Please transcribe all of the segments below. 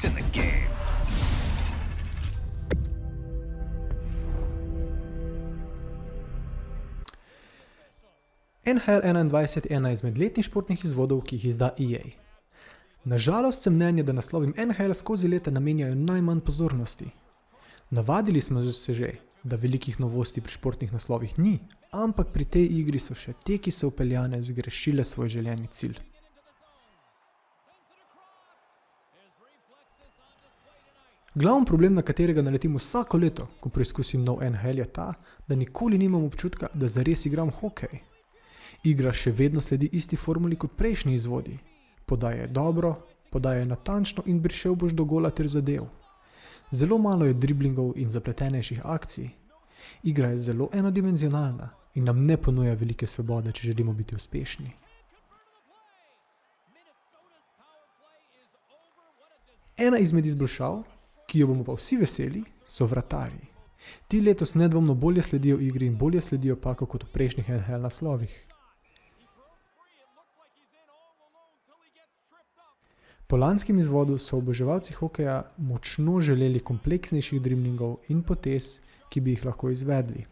hooked in the game. NHL 21 je ena izmed letnih športnih izvodov, ki jih izda EA. Nažalost sem mnenja, da naslovim NHL skozi leta namenjajo najmanj pozornosti. Navadili smo se že, da velikih novosti pri športnih naslovih ni, ampak pri tej igri so še te, ki so vpeljane, zgrešile svoj željeni cilj. Glavni problem, na katerega naletim vsako leto, ko preizkusim nov NHL, je ta, da nikoli nimam občutka, da zares igram hokej. Igra še vedno sledi isti formuli kot prejšnji izvodi. Podaj je dobro, podaj je natančno in prišel boš do gola ter zadev. Zelo malo je driblingov in zapletenejših akcij. Igra je zelo enodimenzionalna in nam ne ponuja velike svobode, če želimo biti uspešni. Ena izmed izboljšav, ki jo bomo pa vsi veseli, so vratarji. Ti letos nedvomno bolje sledijo igri in bolje sledijo paku kot v prejšnjih NHL naslovih. Po lanskem izvodu so oboževalci hokeja močno želeli kompleksnejših driblingov in potez, ki bi jih lahko izvedli.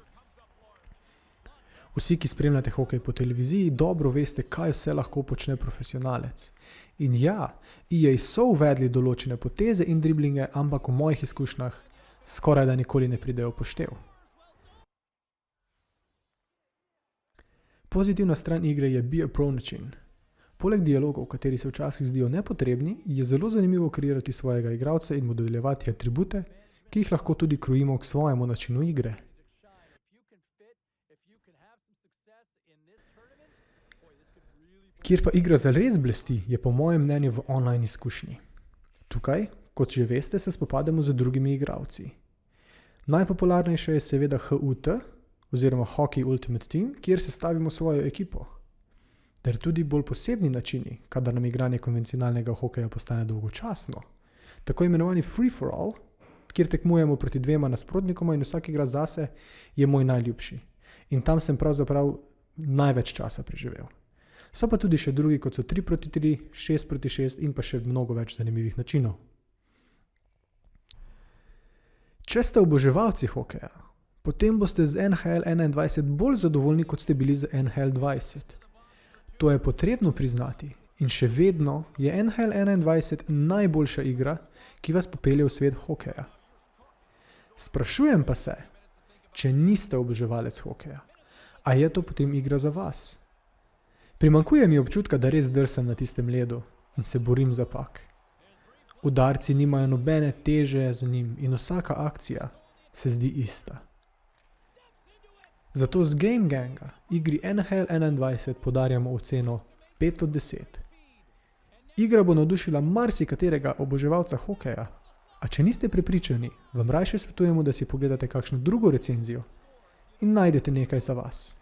Vsi, ki spremljate hokej po televiziji, dobro veste, kaj vse lahko počne profesionalec. In ja, EA so uvedli določene poteze in driblinge, ampak v mojih izkušnjah skoraj da nikoli ne pridejo v poštev. Pozitivna stran igre je Be a Pro način. Poleg dialogov, kateri se včasih zdijo nepotrebni, je zelo zanimivo kreirati svojega igralca in modelovati atribute, ki jih lahko tudi krojimo k svojemu načinu igre. Kjer pa igra zares blesti, je po mojem mnenju v online izkušnji. Tukaj, kot že veste, se spopademo z drugimi igralci. Najpopularnejša je seveda HUT, oziroma Hockey Ultimate Team, kjer sestavimo svojo ekipo. Ter tudi bolj posebni načini, kadar nam igranje konvencionalnega hokeja postane dolgočasno. Tako imenovani free-for-all, kjer tekmujemo proti dvema nasprotnikoma in vsak igra zase, je moj najljubši. In tam sem pravzaprav največ časa preživel. So pa tudi še drugi, kot so 3 proti 3, 6 proti 6 in pa še mnogo več zanimivih načinov. Če ste oboževalci hokeja, potem boste z NHL 21 bolj zadovoljni, kot ste bili z NHL 20. To je potrebno priznati in še vedno je NHL 21 najboljša igra, ki vas popelje v svet hokeja. Sprašujem pa se, če niste oboževalec hokeja, a je to potem igra za vas? Primanjkuje mi občutka, da res drsam na tistem ledu in se borim za pak. Udarci nimajo nobene teže za njim in vsaka akcija se zdi ista. Zato z Game Ganga igri NHL 21 podarjamo oceno 5 od 10. Igra bo navdušila marsikaterega oboževalca hokeja, a če niste prepričani, vam rajše svetujemo, da si pogledate kakšno drugo recenzijo in najdete nekaj za vas.